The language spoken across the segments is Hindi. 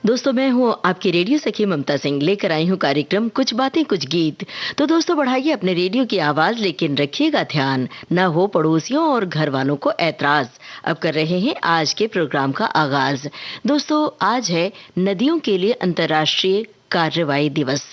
दोस्तों, मैं हूँ आपकी रेडियो सखी ममता सिंह, लेकर आई हूँ कार्यक्रम कुछ बातें कुछ गीत। तो दोस्तों, बढ़ाइए अपने रेडियो की आवाज, लेकिन रखिएगा ध्यान, न हो पड़ोसियों और घर वालों को ऐतराज। अब कर रहे हैं आज के प्रोग्राम का आगाज। दोस्तों, आज है नदियों के लिए अंतर्राष्ट्रीय कार्रवाई दिवस।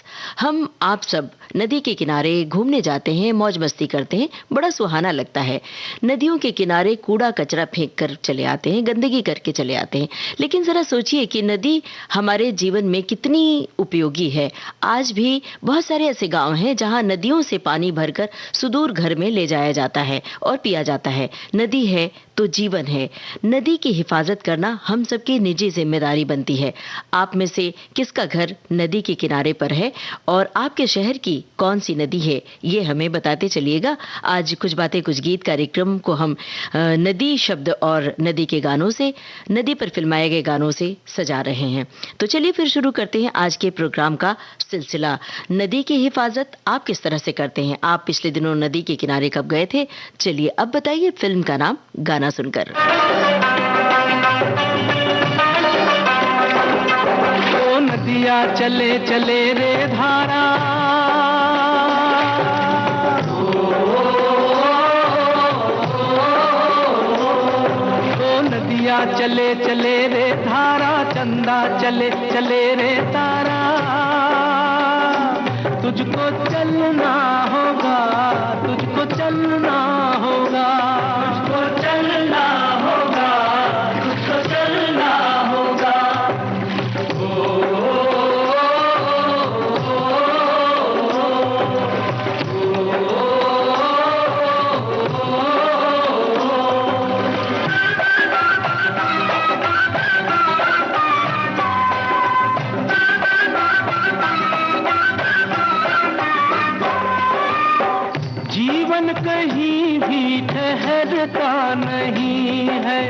हम आप सब नदी के किनारे घूमने जाते हैं, मौज मस्ती करते हैं, बड़ा सुहाना लगता है। नदियों के किनारे कूड़ा कचरा फेंक कर चले आते हैं, गंदगी करके चले आते हैं, लेकिन जरा सोचिए कि नदी हमारे जीवन में कितनी उपयोगी है। आज भी बहुत सारे ऐसे गांव हैं जहां नदियों से पानी भरकर सुदूर घर में ले जाया जाता है और पिया जाता है। नदी है तो जीवन है। नदी की हिफाजत करना हम सबकी निजी जिम्मेदारी बनती है। आप में से किसका घर नदी के किनारे पर है और आपके शहर की कौन सी नदी है, ये हमें बताते चलिएगा। आज कुछ बातें कुछ गीत कार्यक्रम को हम नदी शब्द और नदी के गानों से, नदी पर फिल्माए गए गानों से सजा रहे हैं। तो चलिए फिर शुरू करते हैं आज के प्रोग्राम का सिलसिला। नदी की हिफाजत आप किस तरह से करते हैं? आप पिछले दिनों नदी के किनारे कब गए थे? चलिए अब बताइए फिल्म का नाम, गाना सुनकर। ओ नदिया चले चले रे धारा, ओ नदिया चले चले रे धारा, चंदा चले चले रे तारा। तुझको चलना होगा, तुझको चलना होगा, तुझको चलना होगा, तुझको चलना होगा। जीवन कहीं भी ठहरता नहीं है,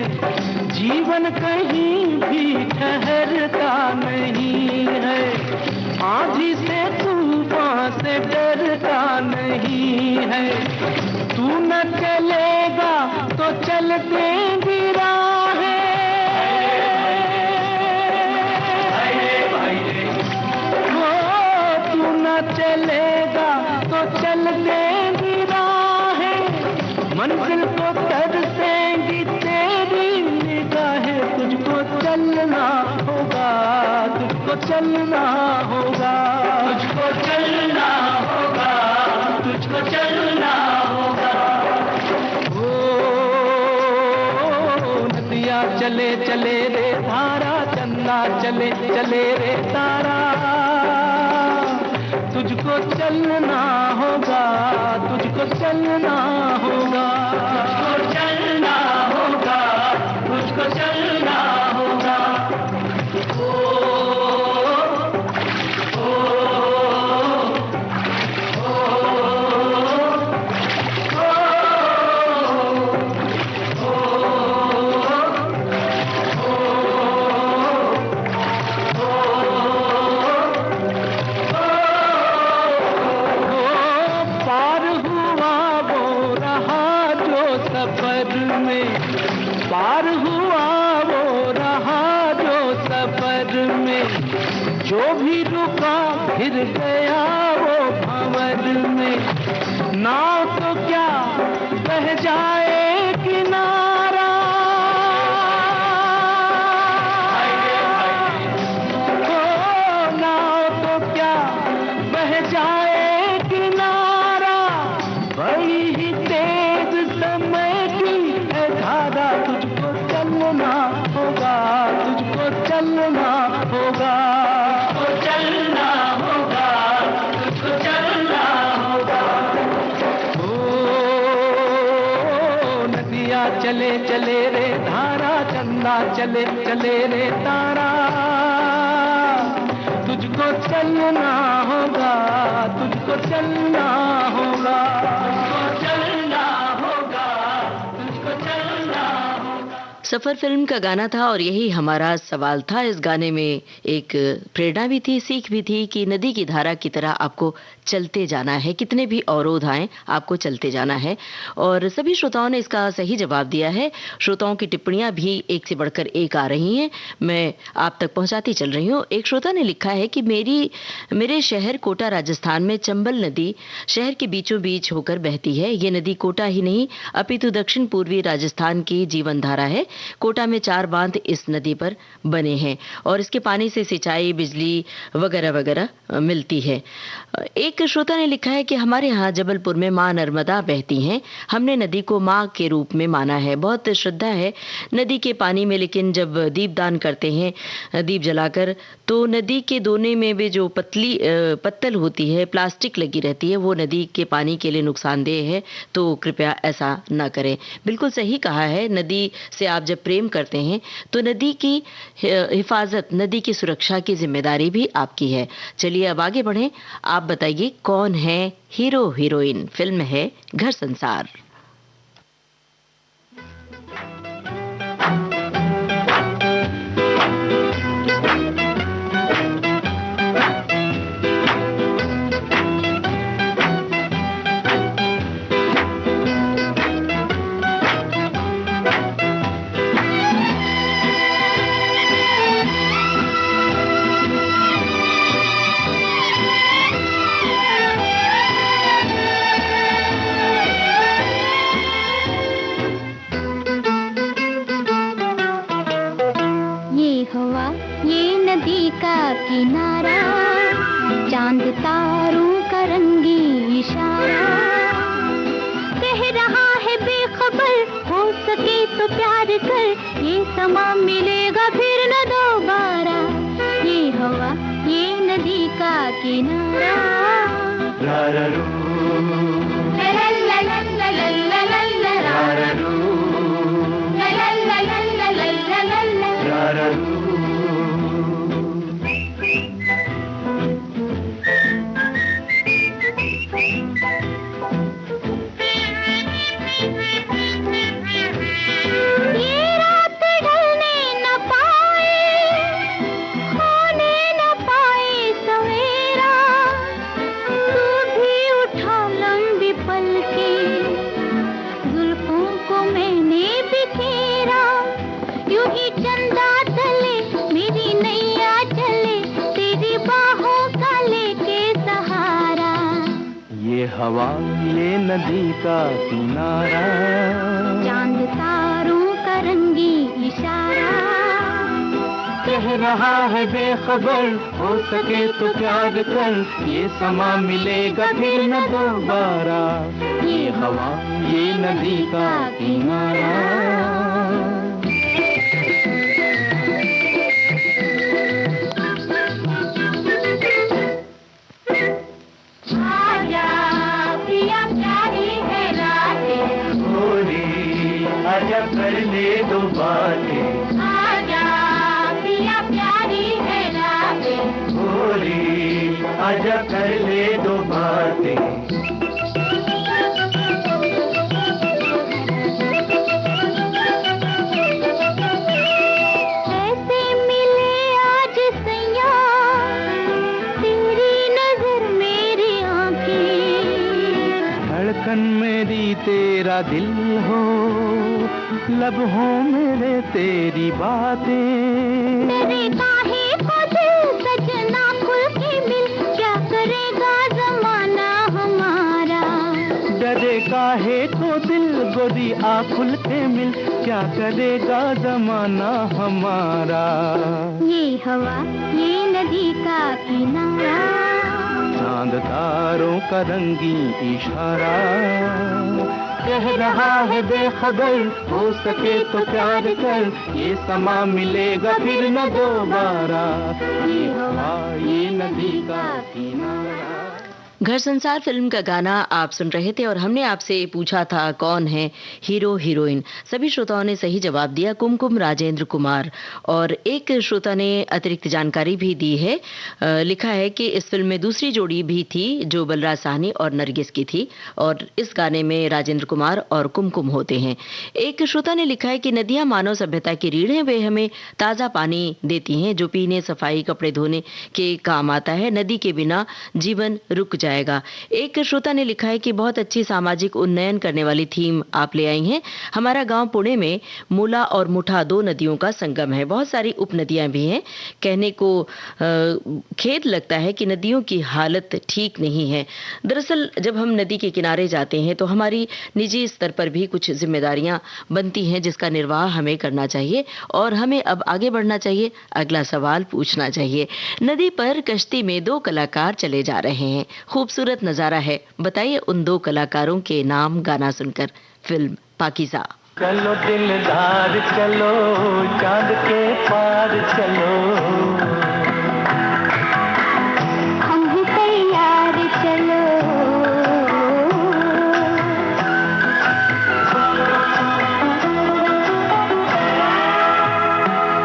जीवन कहीं भी ठहरता नहीं है। आंधी से तूफान से डरता नहीं है। तू न चलेगा तो चल देंगी राहें, तू न चलेगा तो चल देंगी राहें। मंजिल को तरसेंगी तेरी निगाहें। तुझको चलना होगा, तुझको चलना होगा, तुझको चलना होगा, तुझको चलना होगा। ओ नदिया चले चले रे धारा, चंदा चले चले रे तारा। तुझको चलना होगा, तुझको चलना होगा, तुझको चलना होगा, तुझको चलना होगा। पार हुआ वो रहा जो सफर में, जो भी रुका फिर गया वो भंवर में। नाव तो क्या बह जाए किनारा, ओ नाव तो क्या बह जाए किनारा। बड़ी ही तेज समय की है धारा। तुझको चलना होगा, तुझको चलना होगा, तुझको चलना होगा, तुझको चलना होगा। ओ नदिया चले चले रे धारा, चंदा चले चले रे तारा। तुझको चलना होगा, तुझको चलना होगा, तुझको चलना होगा, तुझको चलना होगा। सफर फिल्म का गाना था और यही हमारा सवाल था। इस गाने में एक प्रेरणा भी थी, सीख भी थी कि नदी की धारा की तरह आपको चलते जाना है, कितने भी अवरोध आए आपको चलते जाना है। और सभी श्रोताओं ने इसका सही जवाब दिया है। श्रोताओं की टिप्पणियां भी एक से बढ़कर एक आ रही हैं, मैं आप तक पहुंचाती चल रही हूं। एक श्रोता ने लिखा है कि मेरे शहर कोटा राजस्थान में चंबल नदी शहर के बीचों बीच होकर बहती है। ये नदी कोटा ही नहीं अपितु दक्षिण पूर्वी राजस्थान की जीवन धारा है। कोटा में 4 बांध इस नदी पर बने हैं और इसके पानी से सिंचाई, बिजली वगैरह वगैरह मिलती है। एक श्रोता ने लिखा है कि हमारे यहाँ जबलपुर में माँ नर्मदा बहती हैं। हमने नदी को माँ के रूप में माना है, बहुत श्रद्धा है नदी के पानी में। लेकिन जब दीपदान करते हैं दीप जलाकर, तो नदी के दोने में भी जो पत्तल होती है, प्लास्टिक लगी रहती है, वो नदी के पानी के लिए नुकसानदेह है, तो कृपया ऐसा ना करें। बिल्कुल सही कहा है, नदी से आप जब प्रेम करते हैं तो नदी की हिफाजत, नदी की सुरक्षा की जिम्मेदारी भी आपकी है। चलिए अब आगे बढ़ें। आप बताइए कौन है हीरो हीरोइन? फिल्म है घर संसार। किनारा, चांद तारों का रंगी इशारा, कह रहा है बेखबर, हो सके तो प्यार कर, ये समा मिलेगा फिर न दोबारा। ये हवा, ये नदी का किनारा। हवा, ये नदी का किनारा, चांद तारों का रंगी इशारा, कह रहा है बेखबर, हो सके तो प्यार कर, ये समा मिलेगा फिर न दोबारा। ये हवा, ये नदी का किनारा। आजा कर ले दो बातें, आजा पिया प्यारी है रातें, गोरी आजा कर ले दो बातें। ऐसे मिले आज सैया, तेरी नजर मेरी आंखें, धड़कन मेरी तेरा दिल हो, लम्हों मेरे तेरी बातें। तेरे काहे को दिल सजना खुल के मिल, क्या करेगा जमाना हमारा। डरे काहे को दिल गोरी आ खुल के मिल, क्या करेगा जमाना हमारा। ये हवा, ये नदी का किनारा, चांद तारों का रंगी इशारा, कह रहा है बेखबर, हो सके तो प्यार कर, ये समा मिलेगा फिर न दोबारा। ये हवा, ये नदी का किनारा। घर संसार फिल्म का गाना आप सुन रहे थे और हमने आपसे पूछा था कौन है हीरो हीरोइन। सभी श्रोताओं ने सही जवाब दिया, कुमकुम राजेंद्र कुमार। और एक श्रोता ने अतिरिक्त जानकारी भी दी है। लिखा है कि इस फिल्म में दूसरी जोड़ी भी थी जो बलराज साहनी और नरगिस की थी और इस गाने में राजेंद्र कुमार और कुमकुम होते हैं। एक श्रोता ने लिखा है कि नदियां मानव सभ्यता की रीढ़ हैं, वे हमें ताज़ा पानी देती हैं जो पीने, सफाई, कपड़े धोने के काम आता है। नदी के बिना जीवन रुक जाएगा। एक श्रोता ने लिखा है कि बहुत अच्छी सामाजिक उन्नयन करने वाली थीम आप ले आई हैं। हमारा गांव पुणे में मूला और मुठा 2 नदियों का संगम है। बहुत सारी उपनदियां भी हैं। कहने को खेद लगता है कि नदियों की हालत ठीक नहीं है। दरअसल जब हम नदी के किनारे जाते हैं तो हमारी निजी स्तर पर भी कुछ जिम्मेदारियां बनती हैं जिसका निर्वाह हमें करना चाहिए और हमें अब आगे बढ़ना चाहिए, अगला सवाल पूछना चाहिए। नदी पर कश्ती में 2 कलाकार चले जा रहे हैं। खूबसूरत नजारा है। बताइए उन 2 कलाकारों के नाम गाना सुनकर। फिल्म पाकीज़ा। चलो दिलदार चलो, चांद के पार चलो, हम भी तैयार चलो,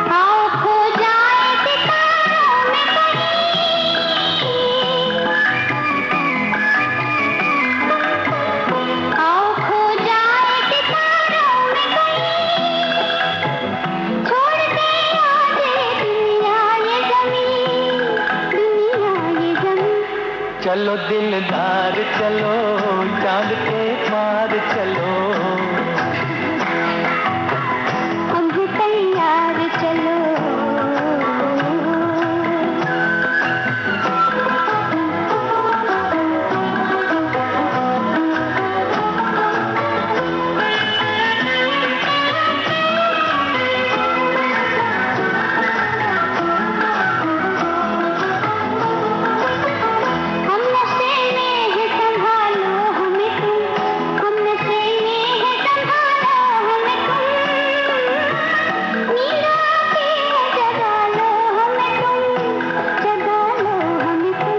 आओ खो जाए सितारों में कहीं, आओ खो जाए सितारों में कहीं, छोड़ दे आज दुनिया ये ज़मीन, दुनिया ये ज़मीन। चलो दिलदार चलो, चांद के पार चलो, हम भी तैयार चलो, हम नशे में है संभालो हमें तुम, हम नशे में है संभालो हमें तुम, नींद आती है जगा लो हमें तुम, जगा लो हमें तुम।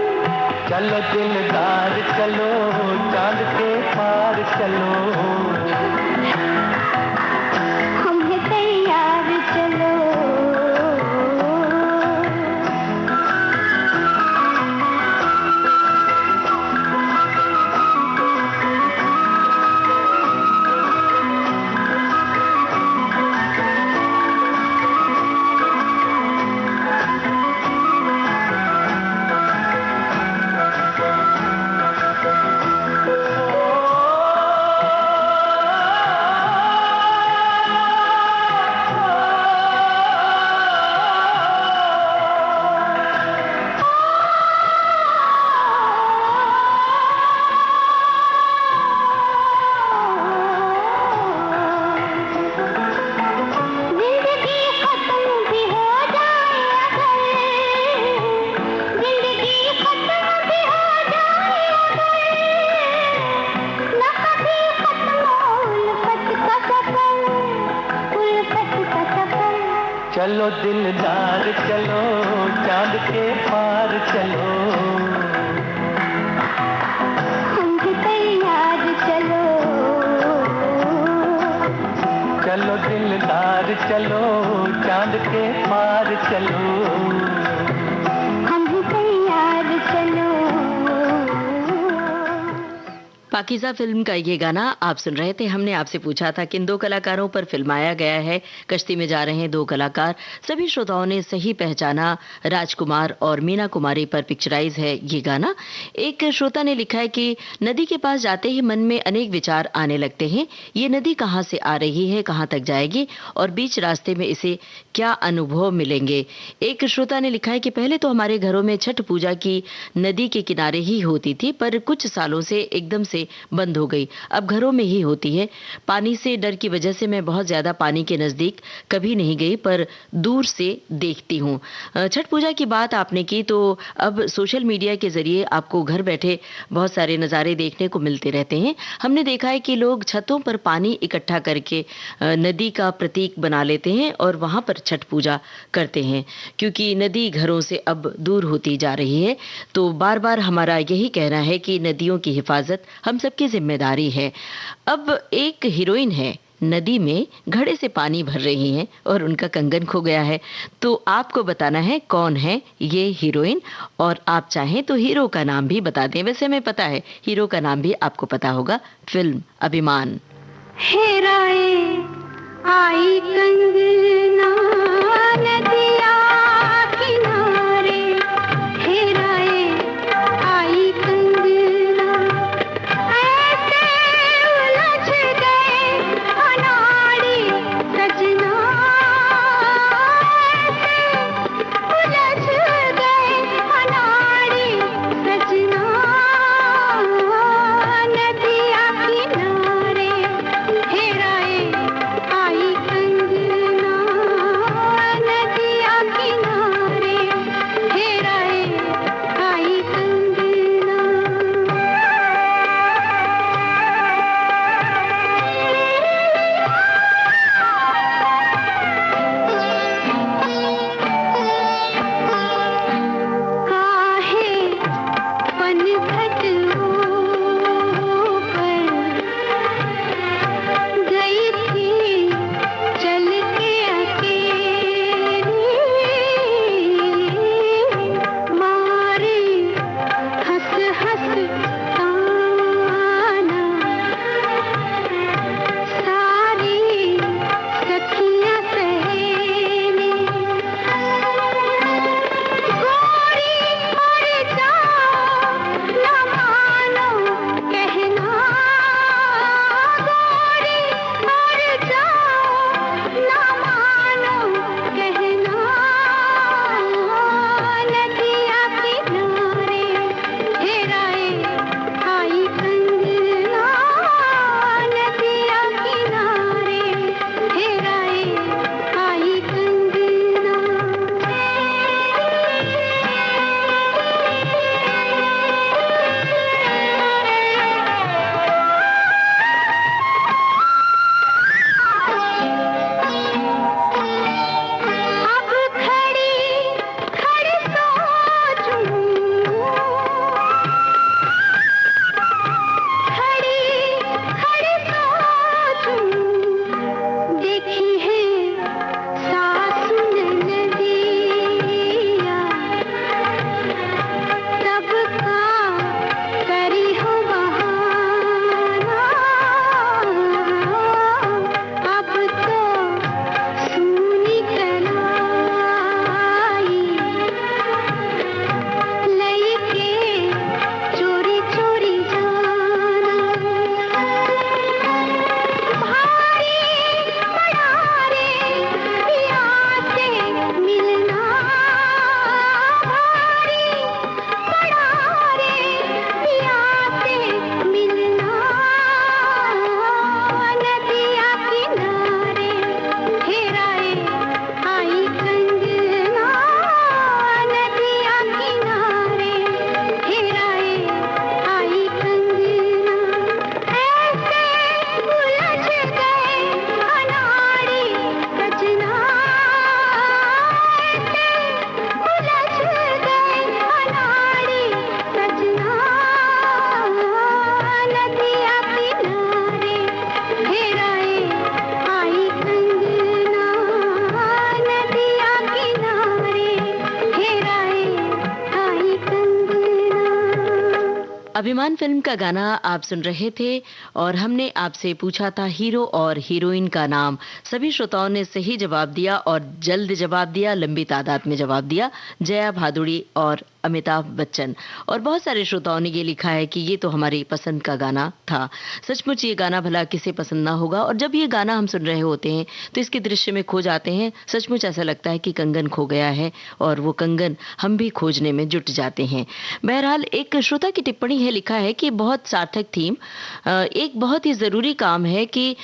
चलो दिलदार चलो, चांद के पार चलो, हम हैं तैयार चलो, जिंदगी खत्म भी हो जाए अगर, जिंदगी खत्म भी हो जाए अगर, न कभी खत्म हो उल्फत का सफर, उल्फत का सफर। चलो दिलदार चलो, चांद के पार चलो, हम भी तैयार चलो, चलो दिलदार चलो, चांद के पार चलो, हम भी तैयार चलो। पाकीज़ा फिल्म का ये गाना आप सुन रहे थे। हमने आपसे पूछा था किन 2 कलाकारों पर फिल्माया गया है। कश्ती में जा रहे हैं 2 कलाकार। सभी श्रोताओं ने सही पहचाना, राजकुमार और मीना कुमारी पर पिक्चराइज है ये गाना। एक श्रोता ने लिखा है कि नदी के पास जाते ही मन में अनेक विचार आने लगते हैं। ये नदी कहाँ से आ रही है, कहाँ तक जाएगी और बीच रास्ते में इसे क्या अनुभव मिलेंगे। एक श्रोता ने लिखा है कि पहले तो हमारे घरों में छठ पूजा की नदी के किनारे ही होती थी, पर कुछ सालों से एकदम से बंद हो गई, अब घरों में ही होती है। पानी से डर की वजह से मैं बहुत ज़्यादा पानी के नज़दीक कभी नहीं गई, पर दूर से देखती हूँ। छठ पूजा की बात आपने की, तो अब सोशल मीडिया के ज़रिए आपको घर बैठे बहुत सारे नज़ारे देखने को मिलते रहते हैं। हमने देखा है कि लोग छतों पर पानी इकट्ठा करके नदी का प्रतीक बना लेते हैं और वहाँ पर छठ पूजा करते हैं, क्योंकि नदी घरों से अब दूर होती जा रही है। तो बार बार हमारा यही कहना है कि नदियों की हिफाजत हम सबकी जिम्मेदारी है। अब एक हीरोइन है, नदी में घड़े से पानी भर रही हैं और उनका कंगन खो गया है। तो आपको बताना है कौन है ये हीरोइन, और आप चाहें तो हीरो का नाम भी बता दें। वैसे हमें पता है हीरो का नाम भी आपको पता होगा, फिल्म अभिमान। हेराए आई कंगना नदिया किनारे, हेराए आई कंगना, ऐसे उलझ गए अनाड़ी सजना, ऐसे उलझ गए अनाड़ी सजना, नदिया किनारे हेराए आई कंगना, नदिया किनारे हेराए आई कंगना। काहे पनघट पर गई थी चल के अकेली, मारे हंस हंस ताना, सारी सखियां सहेली, गोरी मर जाओ न मानो कहना, गोरी मर जाओ न मानो कहना, नदिया किनारे हेराए आई कंगना, नदिया किनारे हेराए आई कंगना। अब खड़ी खड़ी सोचूं, खड़ी खड़ी सोचूं, देखी है सासु नदिया, सबका करी हो बहाना, अब तो सुनी कलाई लईके चोरी चोरी जाना, भारी पड़ा रे पिया से मिलना, भारी पड़ा रे पिया से मिलना, नदिया किनारे हेराए आई कंगना, नदिया किनारे हेराए आई कंगना, ऐसे उलझ गए अनाड़ी सजना, ऐसे उलझ गए अनाड़ी सजना, नदिया किनारे हेराए आई कंगना, नदिया किनारे हेराए आई कंगना। अभिमान फिल्म का गाना आप सुन रहे थे और हमने आपसे पूछा था हीरो और हीरोइन का नाम। सभी श्रोताओं ने सही जवाब दिया और जल्द जवाब दिया, लंबी तादाद में जवाब दिया। जया भादुड़ी और अमिताभ बच्चन। और बहुत सारे श्रोताओं ने ये लिखा है कि ये तो हमारी पसंद का गाना था। सचमुच ये गाना भला किसे पसंद ना होगा, और जब ये गाना हम सुन रहे होते हैं तो इसके दृश्य में खो जाते हैं। सचमुच ऐसा लगता है कि कंगन खो गया है और वो कंगन हम भी खोजने में जुट जाते हैं। बहरहाल एक श्रोता की टिप्पणी है यह लिखा है कि बहुत सार्थक थीम। एक बहुत ही ज़रूरी काम है कि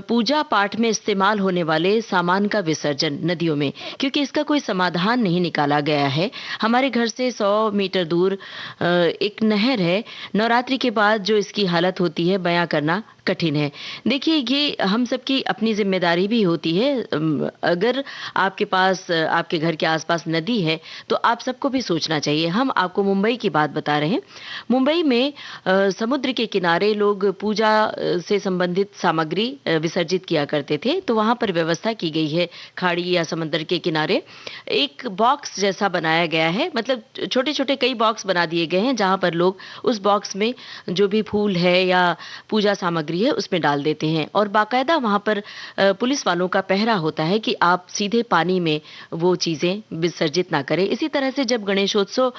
पूजा पाठ में इस्तेमाल होने वाले सामान का विसर्जन नदियों में, क्योंकि इसका कोई समाधान नहीं निकाला गया है। हमारे घर से 100 मीटर दूर एक नहर है। नवरात्रि के बाद जो इसकी हालत होती है बयां करना कठिन है। देखिए, ये हम सबकी अपनी जिम्मेदारी भी होती है। अगर आपके पास आपके घर के आसपास नदी है तो आप सबको भी सोचना चाहिए। हम आपको मुंबई की बात बता रहे हैं। मुंबई में समुद्र के किनारे लोग पूजा से संबंधित सामग्री विसर्जित किया करते थे, तो वहां पर व्यवस्था की गई है। खाड़ी या समंदर के किनारे एक बॉक्स जैसा बनाया गया है, मतलब छोटे छोटे कई बॉक्स बना दिए गए हैं, जहां पर लोग उस बॉक्स में जो भी फूल है या पूजा सामग्री है उसमें डाल देते हैं, और बाकायदा वहां पर पुलिस वालों का पहरा होता है कि आप सीधे पानी में वो चीजें विसर्जित ना करें। इसी तरह से जब गणेशोत्सव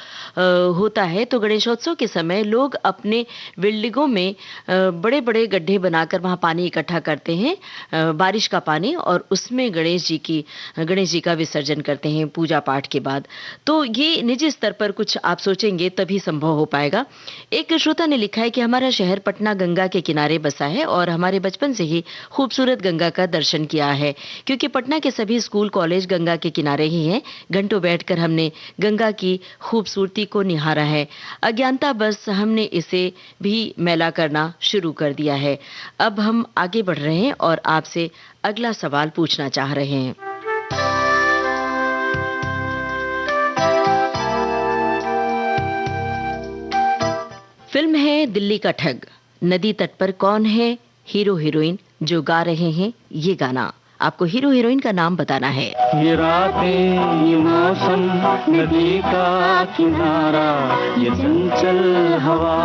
होता है तो गणेशोत्सव के समय लोग अपने बिल्डिंगों में बड़े बड़े गड्ढे बनाकर वहां पानी इकट्ठा करते हैं, बारिश का पानी, और उसमें गणेश जी का विसर्जन करते हैं पूजा पाठ के बाद। तो ये निजी स्तर पर कुछ आप सोचेंगे तभी संभव हो पाएगा। एक श्रोता ने लिखा है कि हमारा शहर पटना गंगा के किनारे बसा है और हमारे बचपन से ही खूबसूरत गंगा का दर्शन किया है, क्योंकि पटना के सभी स्कूल कॉलेज गंगा के किनारे ही हैं। घंटों बैठकर हमने गंगा की खूबसूरती को निहारा है। अज्ञानता बस हमने इसे भी मैला करना शुरू कर दिया है। अब हम आगे बढ़ रहे हैं और आपसे अगला सवाल पूछना चाह रहे हैं। फिल्म है दिल्ली का ठग। नदी तट पर कौन है हीरो हीरोइन जो गा रहे हैं ये गाना? आपको हीरो हीरोइन का नाम बताना है। ये रातें, ये मौसम, नदी का किनारा, ये चंचल हवा,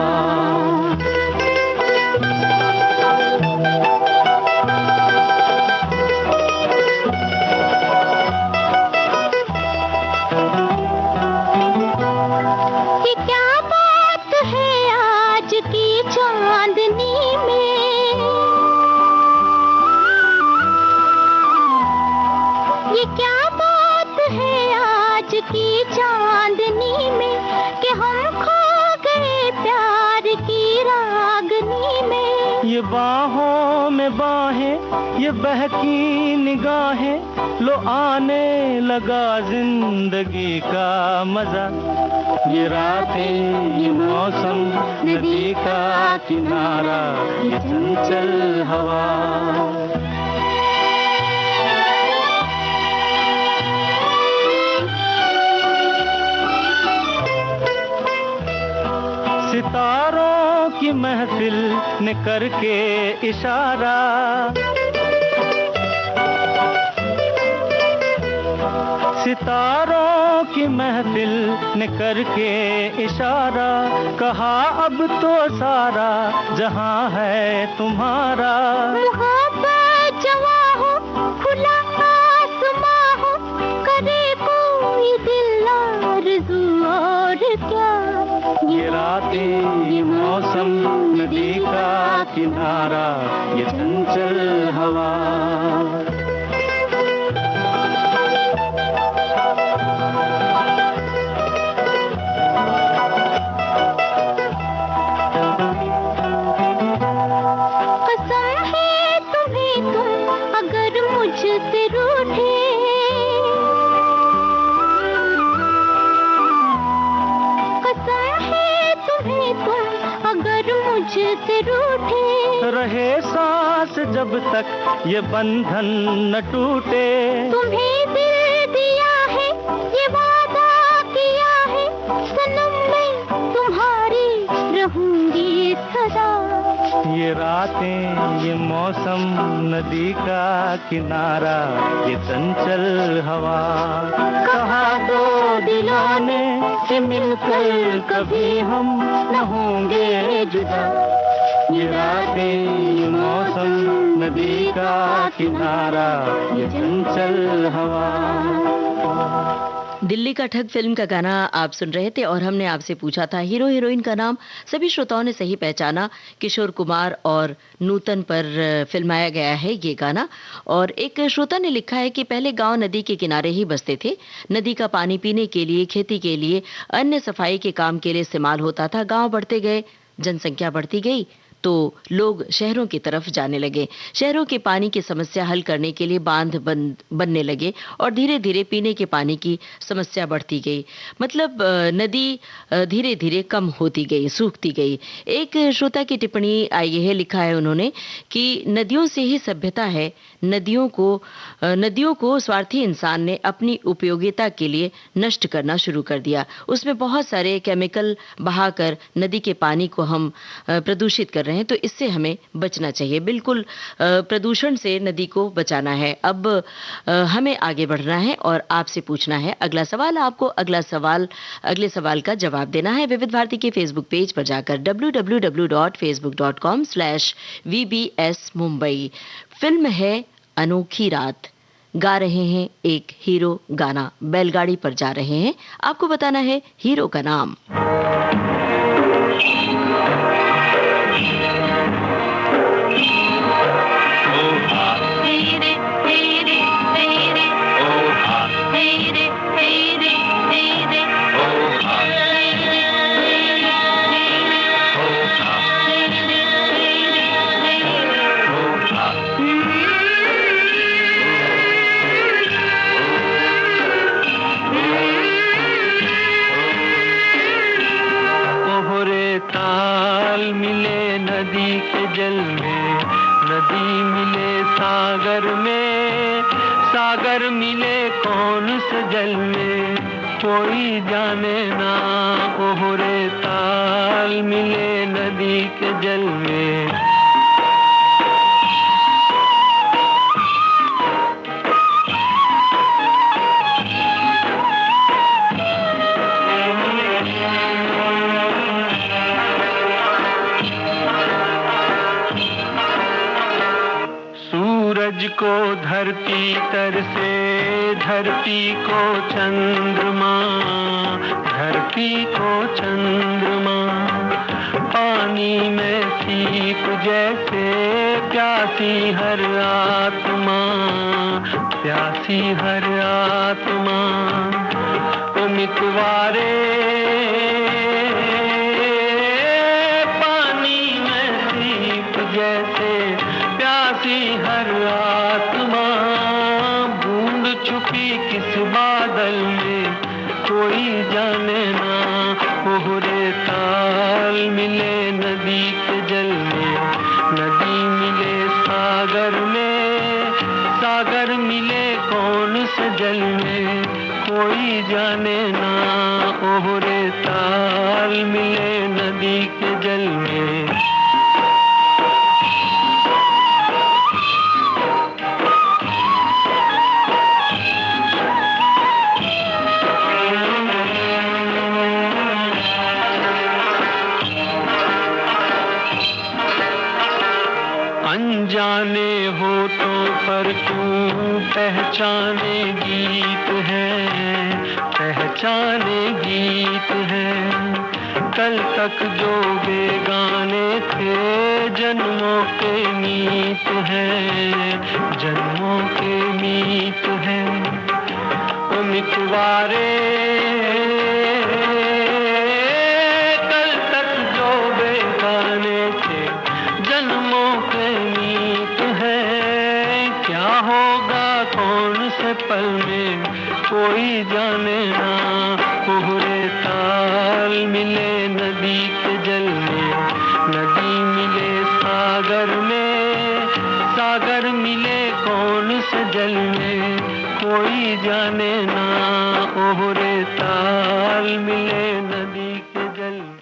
ये क्या बात है आज की चांदनी में, ये क्या बात है आज की चांदनी में कि हम खो गए प्यार की रागनी में। ये बाहों में बाहें, ये बहकी निगाहें, लो आने लगा जिंदगी का मजा। ये रातें, ये मौसम, नदी का किनारा, ये चंचल हवा। सितारों की महफिल ने करके इशारा, सितारों की महफिल ने करके इशारा, कहा अब तो सारा जहां है तुम्हारा। मोहब्बत जवां हो, खुला आसमां हो, करे कोई दिल आरज़ू और क्या। ये रातें, ये मौसम, नदी का किनारा, ये चंचल हवा। कसम है तुम्हें तुम अगर मुझसे रूठे, कसम है तुम्हें तुम अगर मुझसे रूठे, रहे सांस जब तक ये बंधन न टूटे। तुम्हें दिल दिया है ये वादा किया है, सनम मैं तुम्हारी रहूंगी सदा। ये रातें, ये मौसम, नदी का किनारा, ये चंचल हवा, कहा दो दिलों ने कि मिलकर कभी हम न होंगे जुदा। ये रातें, ये मौसम, नदी का किनारा, ये चंचल हवा। दिल्ली का ठग फिल्म का गाना आप सुन रहे थे और हमने आपसे पूछा था हीरो हीरोइन का नाम। सभी श्रोताओं ने सही पहचाना, किशोर कुमार और नूतन पर फिल्माया गया है ये गाना। और एक श्रोता ने लिखा है कि पहले गांव नदी के किनारे ही बसते थे। नदी का पानी पीने के लिए, खेती के लिए, अन्य सफाई के काम के लिए इस्तेमाल होता था। गांव बढ़ते गए, जनसंख्या बढ़ती गई तो लोग शहरों की तरफ जाने लगे। शहरों के पानी की समस्या हल करने के लिए बांध बनने लगे और धीरे धीरे पीने के पानी की समस्या बढ़ती गई। मतलब नदी धीरे धीरे कम होती गई, सूखती गई। एक श्रोता की टिप्पणी आई है, लिखा है उन्होंने कि नदियों से ही सभ्यता है। नदियों को स्वार्थी इंसान ने अपनी उपयोगिता के लिए नष्ट करना शुरू कर दिया। उसमें बहुत सारे केमिकल बहाकर नदी के पानी को हम प्रदूषित कर रहे हैं, तो इससे हमें बचना चाहिए। बिल्कुल प्रदूषण से नदी को बचाना है। अब हमें आगे बढ़ना है और आपसे पूछना है अगला सवाल। आपको अगले सवाल का जवाब देना है। विविध भारती के फेसबुक पेज पर जाकर www.facebook.com/VBS मुंबई। फिल्म है अनोखी रात। गा रहे हैं एक हीरो, गाना बैलगाड़ी पर जा रहे हैं। आपको बताना है हीरो का नाम। सागर मिले कौन से जल में, कोई जाने ना। ओहरे ताल मिले नदी के जल में। सूरज को धरती तर से, धरती को चंद्रमा, धरती को चंद्रमा। पानी में सीप जैसे प्यासी हर आत्मा, प्यासी हर आत्मा। ओ मितवारे पानी में सीप जैसे प्यासी हर आत्मा। बूंद छुपी किस बादल में, कोई जाने ना। ओहरे ताल मिले नदी के जल में, नदी मिले सागर में, सागर मिले कौन से जल में, कोई जाने ना। ओहरे ताल मिले नदी के जल में। अनजाने होठों पर क्यों पहचाने गीत है, पहचाने गीत है। कल तक जो बेगाने थे, जन्मों के मीत है, जन्मों के मीत है। ओ मितवारे कल तक जो बेगाने थे, जन्मों के मीत है। क्या होगा कौन से पल में, कोई जाने ना। ओहरे ताल मिले नदी के जल में, नदी मिले सागर में, सागर मिले कौन से जल में, कोई जाने ना। ओहरे ताल मिले नदी के जल में।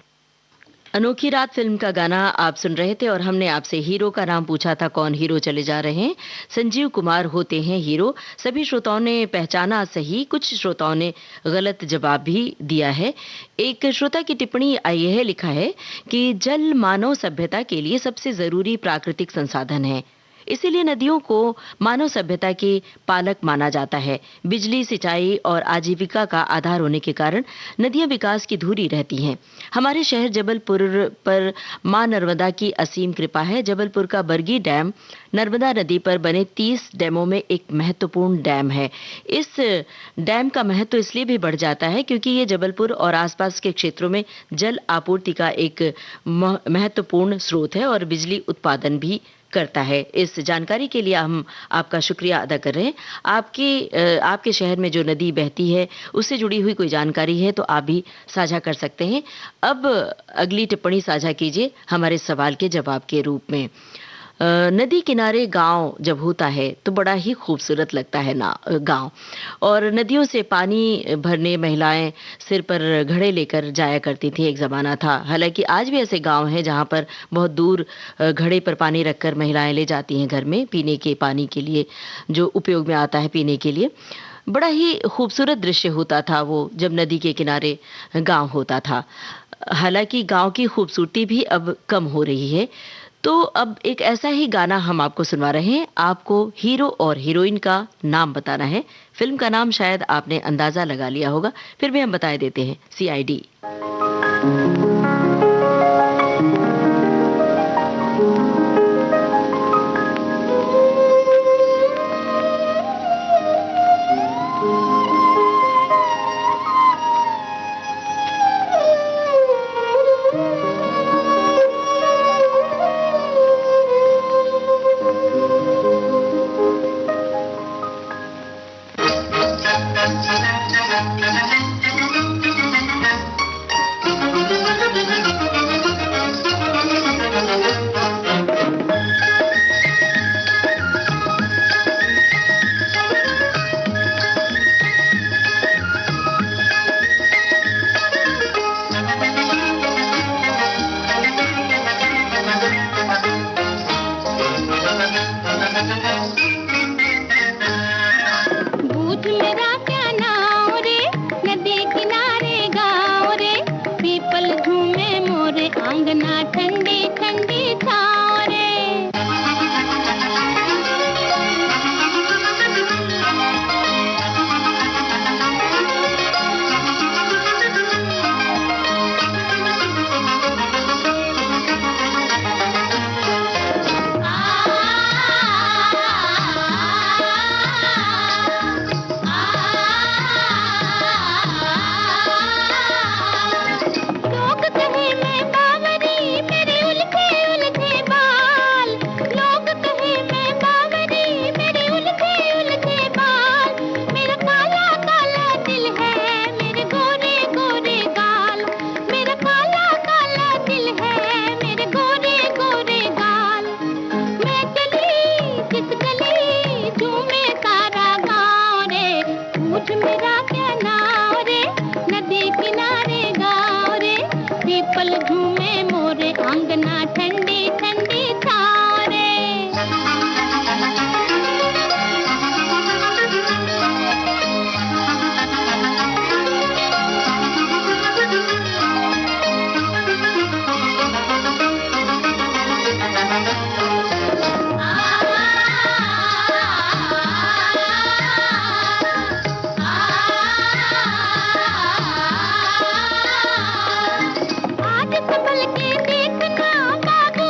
अनोखी रात फिल्म का गाना आप सुन रहे थे और हमने आपसे हीरो का नाम पूछा था। कौन हीरो चले जा रहे हैं? संजीव कुमार होते हैं हीरो। सभी श्रोताओं ने पहचाना सही, कुछ श्रोताओं ने गलत जवाब भी दिया है। एक श्रोता की टिप्पणी आई है, लिखा है कि जल मानव सभ्यता के लिए सबसे जरूरी प्राकृतिक संसाधन है। इसीलिए नदियों को मानव सभ्यता की पालक माना जाता है। बिजली, सिंचाई और आजीविका का आधार होने के कारण नदियां विकास की धुरी रहती हैं। हमारे शहर जबलपुर पर मां नर्मदा की असीम कृपा है। जबलपुर का बरगी डैम नर्मदा नदी पर बने 30 डैमों में एक महत्वपूर्ण डैम है। इस डैम का महत्व इसलिए भी बढ़ जाता है क्योंकि ये जबलपुर और आसपास के क्षेत्रों में जल आपूर्ति का एक महत्वपूर्ण स्रोत है और बिजली उत्पादन भी करता है। इस जानकारी के लिए हम आपका शुक्रिया अदा कर रहे हैं। आपके शहर में जो नदी बहती है उससे जुड़ी हुई कोई जानकारी है तो आप भी साझा कर सकते हैं। अब अगली टिप्पणी साझा कीजिए हमारे सवाल के जवाब के रूप में। नदी किनारे गांव जब होता है तो बड़ा ही खूबसूरत लगता है ना गांव। और नदियों से पानी भरने महिलाएं सिर पर घड़े लेकर जाया करती थी, एक ज़माना था। हालांकि आज भी ऐसे गांव हैं जहां पर बहुत दूर घड़े पर पानी रखकर महिलाएं ले जाती हैं घर में पीने के पानी के लिए, जो उपयोग में आता है पीने के लिए। बड़ा ही खूबसूरत दृश्य होता था वो जब नदी के किनारे गांव होता था। हालांकि गांव की खूबसूरती भी अब कम हो रही है। तो अब एक ऐसा ही गाना हम आपको सुनवा रहे हैं। आपको हीरो और हीरोइन का नाम बताना है। फिल्म का नाम शायद आपने अंदाजा लगा लिया होगा, फिर भी हम बता देते हैं, CID। आज संभल के देखना बाबू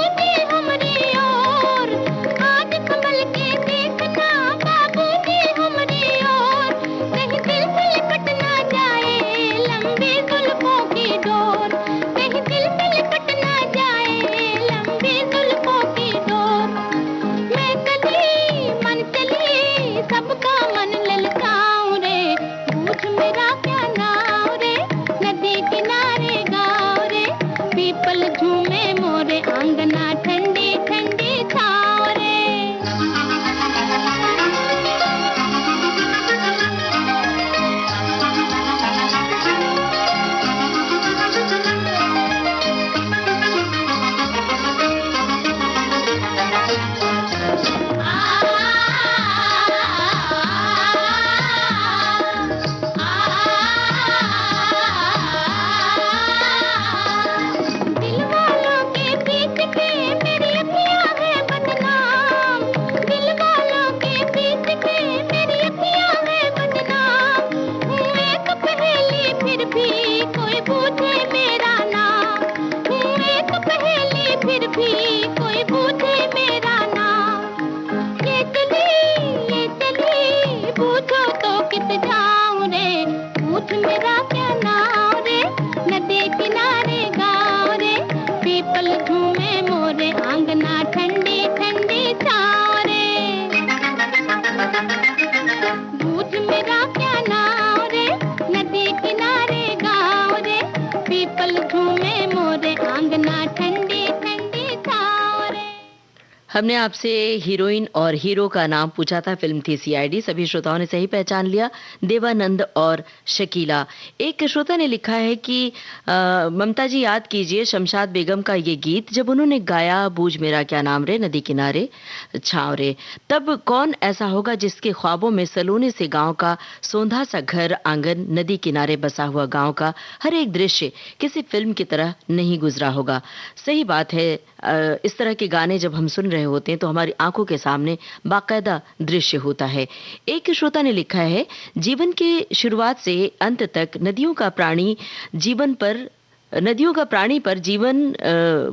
कोई पूछे मेरा नाम, एक पहेली फिर भी कोई पूछे मेरा नाम। ये चली पूछो तो कित जाऊं रे, पूछ मेरा क्या नाम रे, नदी किनारे गाँव रे, पीपल झूमे मोरे आंगना ठंडी ठंडी छाँव रे। पूछ मेरा क्या नाम रे, नदी किनारे गाँव रे, पीपल झूमे मोरे आंगना ठंडी ठंडी छाँव रे। हमने आपसे हीरोइन और हीरो का नाम पूछा था, फिल्म थी सीआईडी। सभी श्रोताओं ने सही पहचान लिया, देवानंद और शकीला। एक श्रोता ने लिखा है कि ममता जी याद कीजिए शमशाद बेगम का ये गीत जब उन्होंने गाया बूझ मेरा क्या नाम रे, नदी किनारे छाँव रे, तब कौन ऐसा होगा जिसके ख्वाबों में सलोने से गांव का सौंधा सा घर आंगन, नदी किनारे बसा हुआ गांव का हर एक दृश्य किसी फिल्म की तरह नहीं गुजरा होगा। सही बात है, इस तरह के गाने जब हम सुन रहे होते हैं तो हमारी आंखों के सामने बाकायदा दृश्य होता है। एक श्रोता ने लिखा है जीवन के शुरुआत से अंत तक नदियों का प्राणी पर जीवन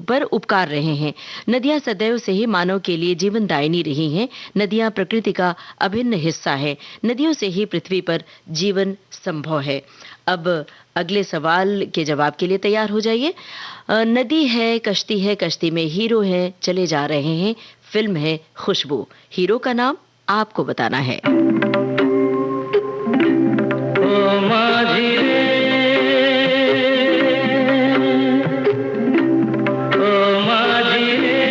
पर उपकार रहे हैं। नदियां सदैव से ही मानव के लिए जीवनदायिनी रही हैं। नदियां प्रकृति का अभिन्न हिस्सा है। नदियों से ही पृथ्वी पर जीवन संभव है। अब अगले सवाल के जवाब के लिए तैयार हो जाइए। नदी है, कश्ती में हीरो है, चले जा रहे हैं, फिल्म है खुशबू। हीरो का नाम आपको बताना है। ओ माझी रे, ओ माझी रे,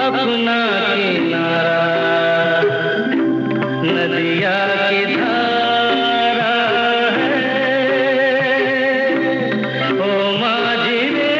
अपना किनारा नदिया की धारा है। ओ माझी रे,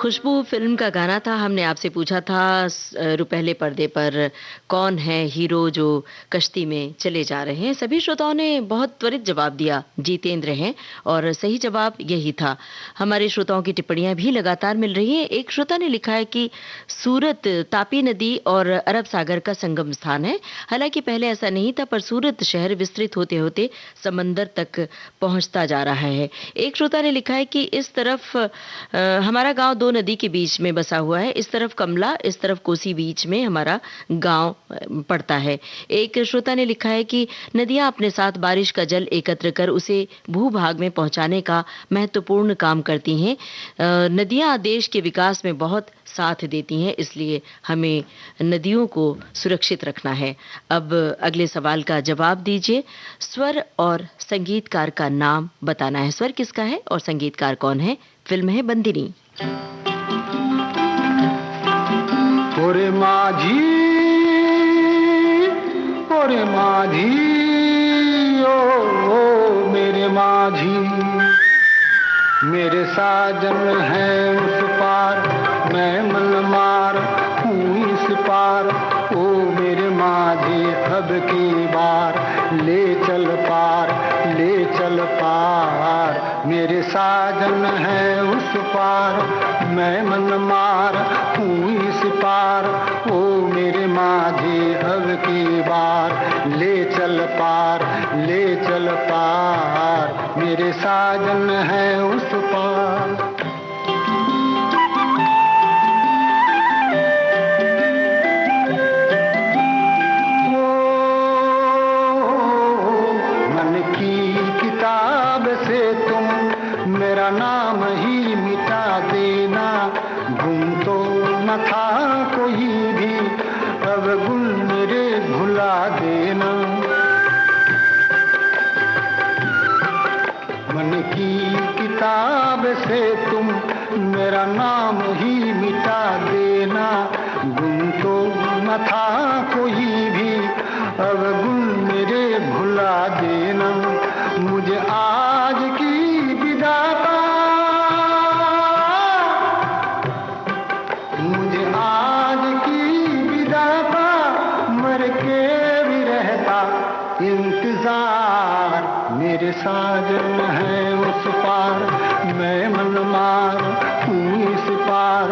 खुशबू फिल्म का गाना था। हमने आपसे पूछा था रुपहले पर्दे पर कौन है हीरो जो कश्ती में चले जा रहे हैं। सभी श्रोताओं ने बहुत त्वरित जवाब दिया, जितेंद्र हैं, और सही जवाब यही था। हमारे श्रोताओं की टिप्पणियां भी लगातार मिल रही हैं। एक श्रोता ने लिखा है कि सूरत तापी नदी और अरब सागर का संगम स्थान है। हालांकि पहले ऐसा नहीं था, पर सूरत शहर विस्तृत होते होते समंदर तक पहुंचता जा रहा है। एक श्रोता ने लिखा है कि इस तरफ हमारा गांव दो नदी के बीच में बसा हुआ है, इस तरफ कमला, इस तरफ कोसी, बीच में हमारा गांव पड़ता है। एक श्रोता ने लिखा है कि नदियां अपने साथ बारिश का जल एकत्र कर उसे भूभाग में पहुंचाने का महत्वपूर्ण काम करती हैं। नदियां देश के विकास में बहुत साथ देती हैं, इसलिए हमें नदियों को सुरक्षित रखना है। अब अगले सवाल का जवाब दीजिए। स्वर और संगीतकार का नाम बताना है। स्वर किसका है और संगीतकार कौन है? फिल्म है बंदिनी। ओरे माझी, ओरे माझी, ओ मेरे माझी, मेरे साजन है उस पार, मैं मनमार हूँ इस पार। ओ मेरे माझी अब की बार ले चल पार, ले चल पार। मेरे साजन है उस पार, मैं मनमार हूँ इस पार। ओ मेरे माझी अब की बार ले चल पार, ले चल पार। मेरे साजन है उस पार। मेरा नाम ही मिटा देना, गुम तो न था कोई भी, अब गुल मेरे भुला देना। मन की किताब से तुम मेरा नाम ही मिटा देना, गुम तो न था कोई भी, अब गुल मेरे भुला देना। मुझे आज की विदाता, मुझे आज की विदाता, मर के भी रहता इंतजार। मेरे साजन है उस पार, मैं मनमार हूँ इस पार।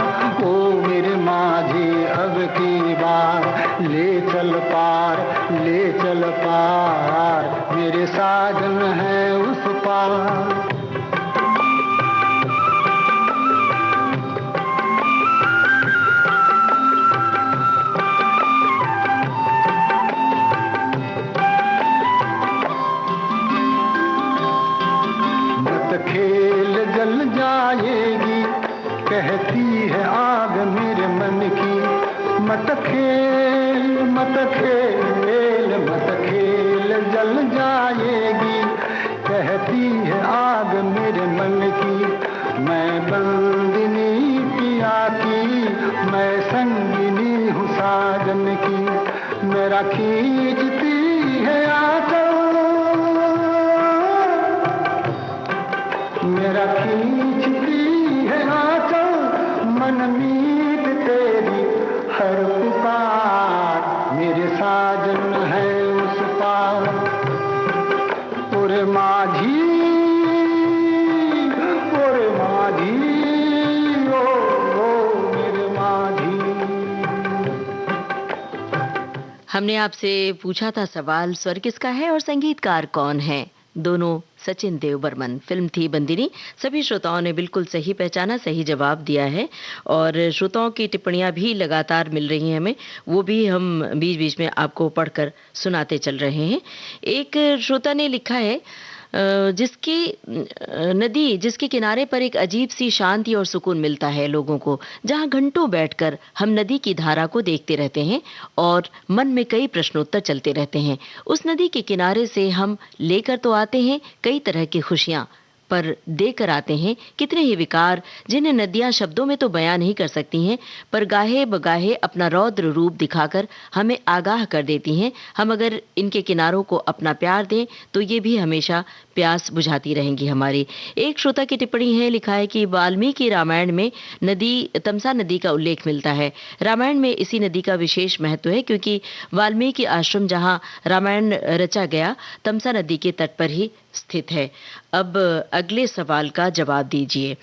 ओ मेरे माझी अब की बार ले चल पार, ले चल पार। मेरे साजन है उस पार। खेल जल जाएगी कहती है आग मेरे मन की। मत खेल, मत खेल, मत खेल जल जाएगी कहती है आग मेरे मन की। मैं बंदिनी पिया की, मैं संगिनी हूँ साजन की। मेरा खींचती है आंचल, मेरा खींचती है आंचल, मन मीत तेरी हर पुकार। मेरे साजन है उस पार। ओरे माझी, ओरे माझी, ओ मेरे माझी। हमने आपसे पूछा था सवाल, स्वर किसका है और संगीतकार कौन है? दोनों सचिन देव बर्मन। फिल्म थी बंदिनी। सभी श्रोताओं ने बिल्कुल सही पहचाना, सही जवाब दिया है, और श्रोताओं की टिप्पणियां भी लगातार मिल रही हैं हमें, वो भी हम बीच बीच में आपको पढ़कर सुनाते चल रहे हैं। एक श्रोता ने लिखा है जिसकी नदी जिसके किनारे पर एक अजीब सी शांति और सुकून मिलता है लोगों को, जहां घंटों बैठकर हम नदी की धारा को देखते रहते हैं और मन में कई प्रश्नोत्तर चलते रहते हैं। उस नदी के किनारे से हम लेकर तो आते हैं कई तरह की खुशियां, पर देकर आते हैं कितने ही विकार जिन्हें नदियां शब्दों में तो बयां नहीं कर सकती हैं, पर गाहे बगाहे अपना रौद्र रूप दिखाकर हमें आगाह कर देती हैं। हम अगर इनके किनारों को अपना प्यार दें तो ये भी हमेशा प्यास बुझाती रहेंगी हमारी। एक श्रोता की टिप्पणी है, लिखा है कि वाल्मीकि रामायण में नदी तमसा नदी का उल्लेख मिलता है। रामायण में इसी नदी का विशेष महत्व है क्योंकि वाल्मीकि आश्रम जहां रामायण रचा गया तमसा नदी के तट पर ही स्थित है। अब अगले सवाल का जवाब दीजिए।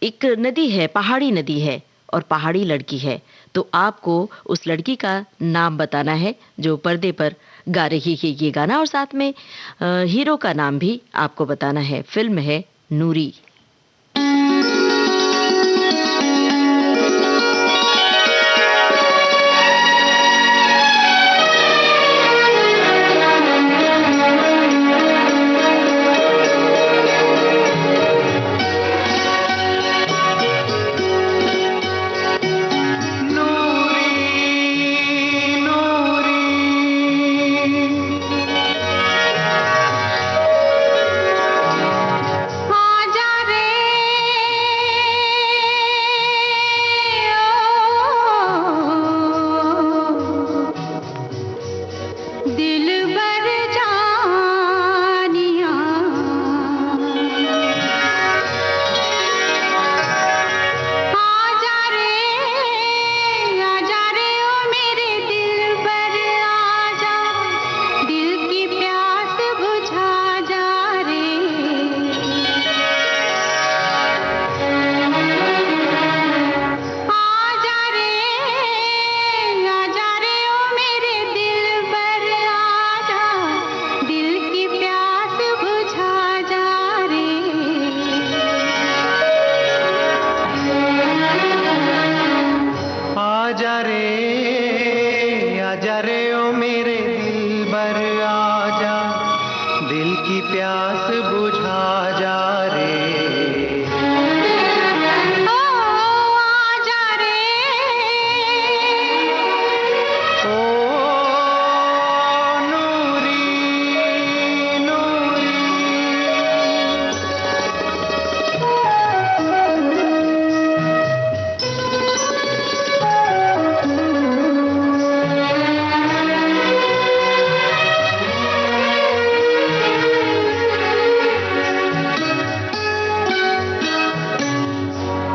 एक नदी है, पहाड़ी नदी है और पहाड़ी लड़की है, तो आपको उस लड़की का नाम बताना है जो पर्दे पर गा रही है ये गाना, और साथ में हीरो का नाम भी आपको बताना है। फिल्म है नूरी।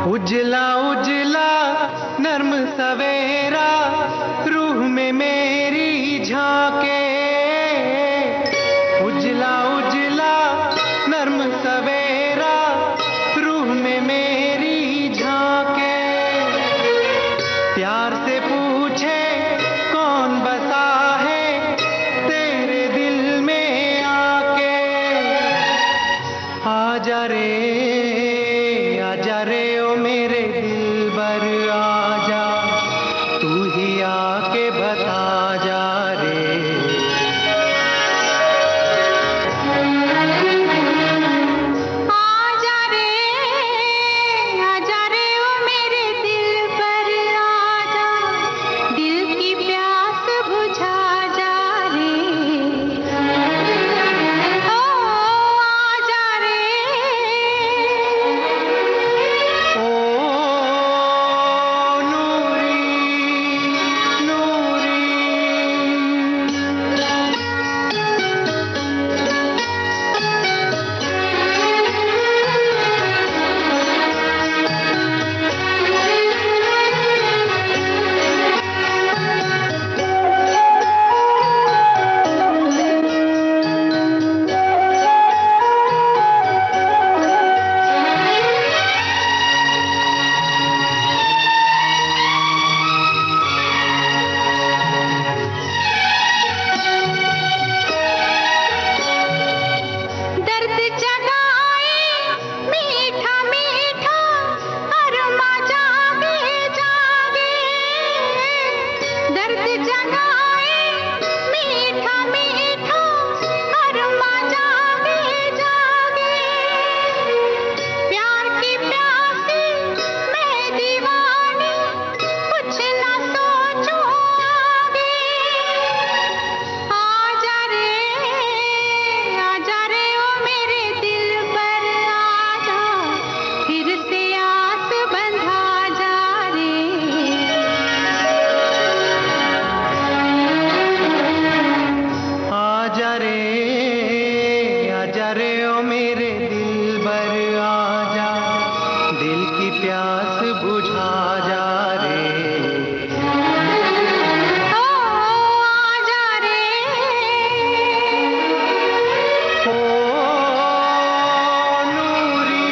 उजला उजला नर्म सवेरा रूह में मेरी झांके, उजला उजला नर्म सवेरा रूह में मेरी झांके, प्यार से पूछे कौन बसा है तेरे दिल में आके, आजा रे ओ मेरे दिलबर आजा, तू ही आके बता जा रे। आजा रे ओ मेरे दिलबर आजा, दिल की प्यास बुझा जा रे। ओ आजा रे मेरे दिलबर आजा, दिल की प्यास बुझा जा रे। ओ आजा रे, ओ नूरी नूरी।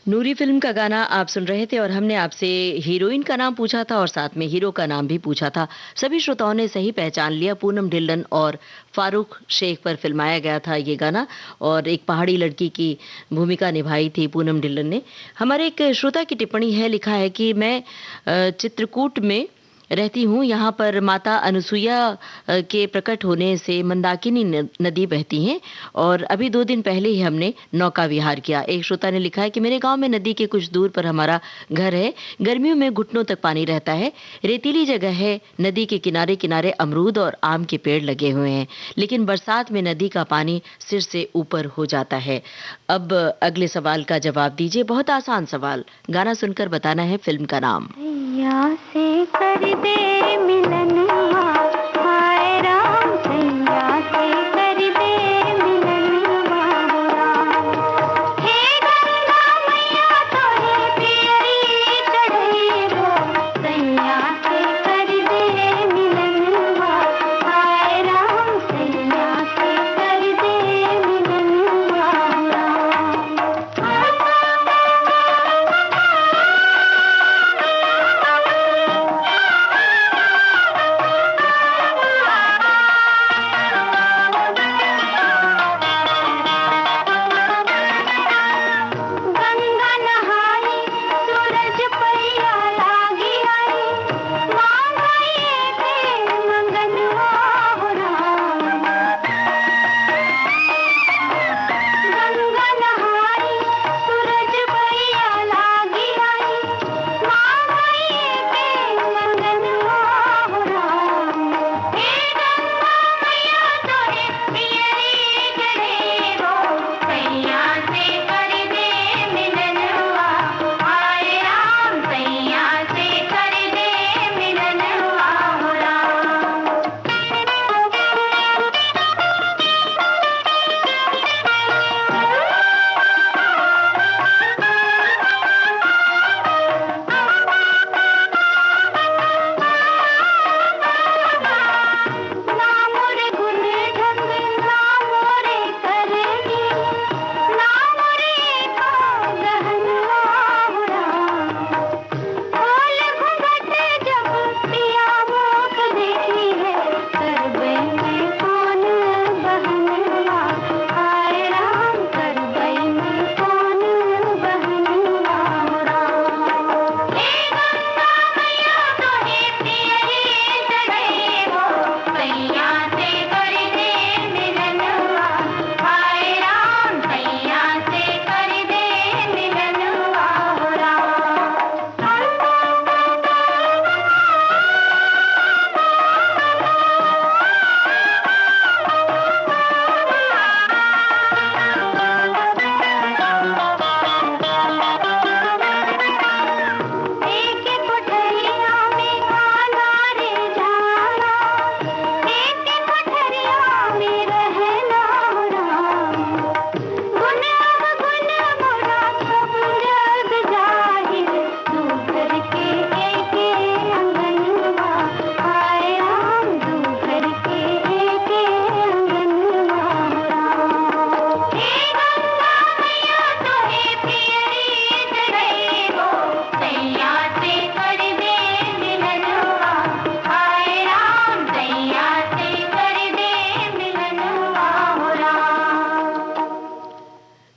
नूरी फिल्म का गाना आप सुन रहे थे और हमने आपसे हीरोइन का नाम पूछा था और साथ में हीरो का नाम भी पूछा था। सभी श्रोताओं ने सही पहचान लिया। पूनम ढिल्लन और फारूक शेख पर फिल्माया गया था ये गाना और एक पहाड़ी लड़की की भूमिका निभाई थी पूनम ढिल्लन ने। हमारे एक श्रोता की टिप्पणी है, लिखा है कि मैं चित्रकूट में रहती हूँ, यहाँ पर माता अनुसुईया के प्रकट होने से मंदाकिनी नदी बहती हैं और अभी 2 दिन पहले ही हमने नौका विहार किया। एक श्रोता ने लिखा है कि मेरे गांव में नदी के कुछ दूर पर हमारा घर है। गर्मियों में घुटनों तक पानी रहता है, रेतीली जगह है, नदी के किनारे किनारे अमरूद और आम के पेड़ लगे हुए हैं, लेकिन बरसात में नदी का पानी सिर से ऊपर हो जाता है। अब अगले सवाल का जवाब दीजिए। बहुत आसान सवाल, गाना सुनकर बताना है फिल्म का नाम। सैया से कर दे मिलनवा, हाय राम सैया से कर दे मिलनवा हो राम। हे गंगा मैया तोरे पियरी चढ़ई हो, सैया से कर दे मिलनवा, हाय राम सैया से कर दे मिलनवा हो राम। गंगा नहाई सूरज पैया लागी आई, मांगाई थे मंगनवा हो राम। गंगा नहाई सूरज पैया लागी आई, मांगाई थे मंगनवा हो राम। हे गंगा मैया तोरे पियरी चढ़े हो, सैया से कर दे मिलनवा, हाय राम सैया से कर दे मिलनवा हो राम। ना मोरे गुण ढंग ना मोरे करनी, ना मोरे को गहनवा हो राम। खोल घूंघट जब पिया मोख देखी है, करबै में कौन बहनवा, हाय राम करबै में कौन बहनवा हो राम। हे गंगा मैया तोरे पियरी चढ़ई हो, सैया से कर दे मिलनवा, हाय राम सैया से कर दे मिलनवा हो राम। एक कोठरिया में खाना रे जाना, एक कोठरिया में रहना हो राम। गुन अवगुण मोरा सब जग जाहिर, दूसर के एक अंगनवा, हाय राम दूसर के एक अंगनवा हो राम। हे गंगा मैया तोरे पियरी चढ़ई हो, सैया से कर दे मिलनवा, हाय राम सैया से कर दे मिलनवा हो राम।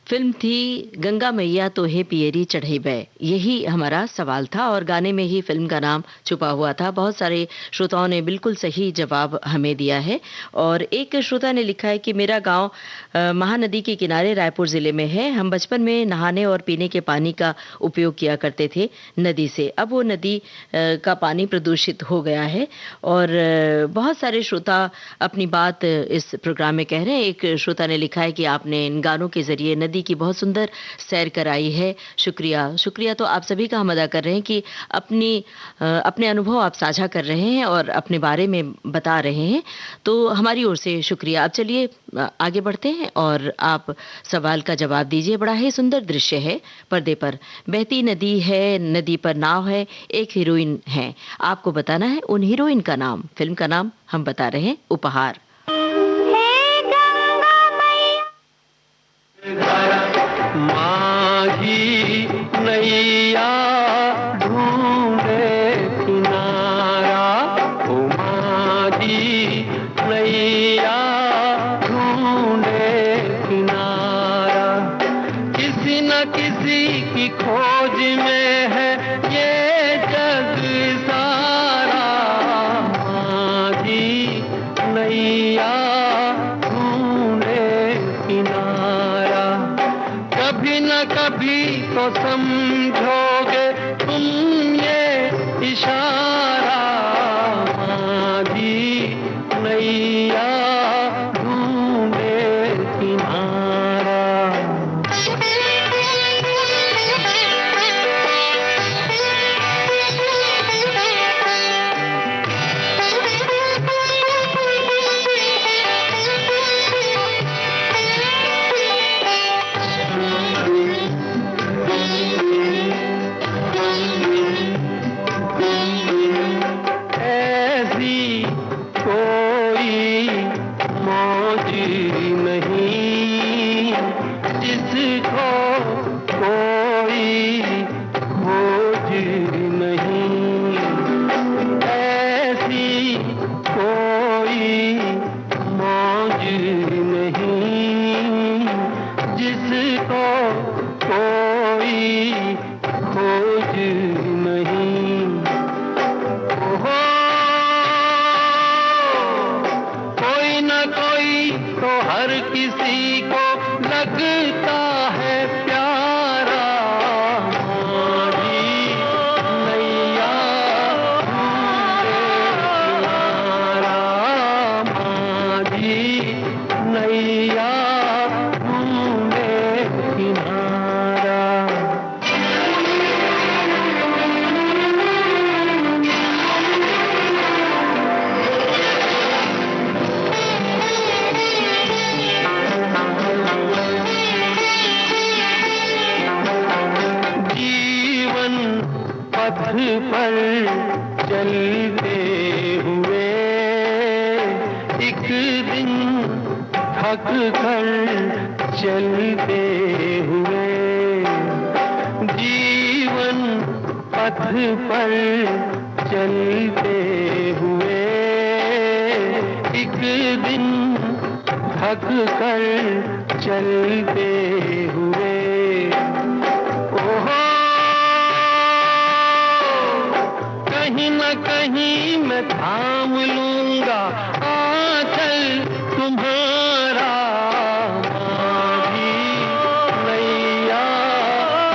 फिल्म थी गंगा मैया तो हे पियरी चढ़ई बै। यही हमारा सवाल था और गाने में ही फिल्म का नाम छुपा हुआ था। बहुत सारे श्रोताओं ने बिल्कुल सही जवाब हमें दिया है और एक श्रोता ने लिखा है कि मेरा गांव महानदी के किनारे रायपुर जिले में है। हम बचपन में नहाने और पीने के पानी का उपयोग किया करते थे नदी से। अब वो नदी का पानी प्रदूषित हो गया है और बहुत सारे श्रोता अपनी बात इस प्रोग्राम में कह रहे हैं। एक श्रोता ने लिखा है कि आपने इन गानों के जरिए नदी की बहुत सुंदर सैर कराई है। शुक्रिया, शुक्रिया तो आप सभी का हम अदा कर रहे हैं कि अपने अनुभव आप साझा कर रहे हैं और अपने बारे में बता रहे हैं, तो हमारी ओर से शुक्रिया। अब चलिए आगे बढ़ते हैं और आप सवाल का जवाब दीजिए। बड़ा ही सुंदर दृश्य है, पर्दे पर बहती नदी है, नदी पर नाव है, एक हीरोइन है। आपको बताना है उन हीरोइन का नाम। फिल्म का नाम हम बता रहे हैं, उपहार। माझी नैया ढूंढे किनारा, ओ माझी नैया ढूंढे किनारा, किसी न किसी की खोज में है ये जग सारा। माझी नैया ढूंढे किनारा, कभी न कभी तो समझोगे तुम ये इशारा। माझी नैया ढूंढे किनारा। ऐसी कोई मौज नहीं जिसको कोई खोज नहीं। ऐसी कोई मौज नहीं जिसको कोई खोज नहीं। ओहो, कोई न कोई तो हर किसी को लगता है प्यारा। माझी नैया ढूंढे किनारा, माझी नैया ढूंढे किनारा। जीवन पथ पर चलते हुए एक दिन थक कर चलते हुए। जीवन पथ पर चलते हुए एक दिन थक कर चलते हुए। ओहो, कहीं न कहीं मैं थाम लूंगा आंचल तुम्हारा। माझी नैया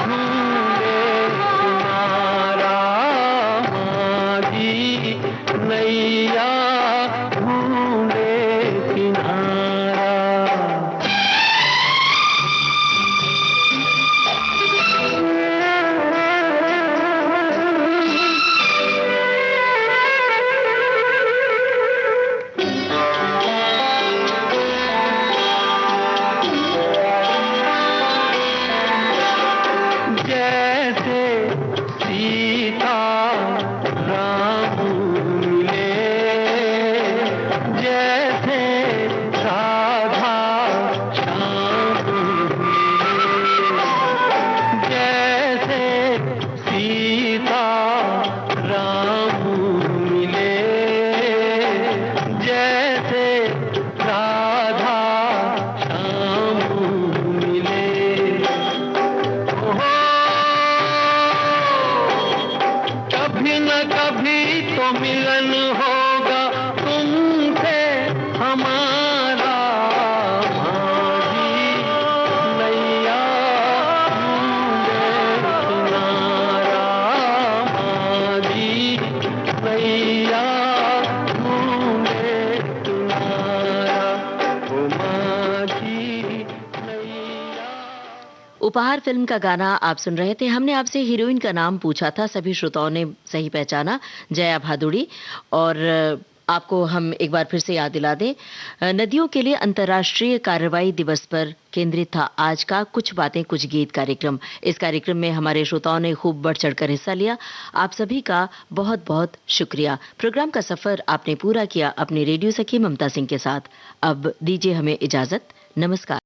ढूंढे किनारा, माझी नैया ढूंढे किनारा। जैसे सीता राम मिले, जैसे राधा श्याम मिले। जैसे सीता राम मिले, जैसे राधा श्याम मिले। ओहो, कभी न कभी तो मिलन होगा तुमसे हमारा। माझी नैया ढूंढे किनारा, माझी नैया ढूंढे किनारा, ओ माझी नैया। उपहार फिल्म का गाना आप सुन रहे थे। हमने आपसे हीरोइन का नाम पूछा था, सभी श्रोताओं ने सही पहचाना, जया भादुड़ी। और आपको हम एक बार फिर से याद दिला दें, नदियों के लिए अंतर्राष्ट्रीय कार्रवाई दिवस पर केंद्रित था आज का कुछ बातें कुछ गीत कार्यक्रम। इस कार्यक्रम में हमारे श्रोताओं ने खूब बढ़ चढ़कर हिस्सा लिया। आप सभी का बहुत बहुत शुक्रिया। प्रोग्राम का सफर आपने पूरा किया अपनी रेडियो सखी ममता सिंह के साथ। अब दीजिए हमें इजाजत। नमस्कार।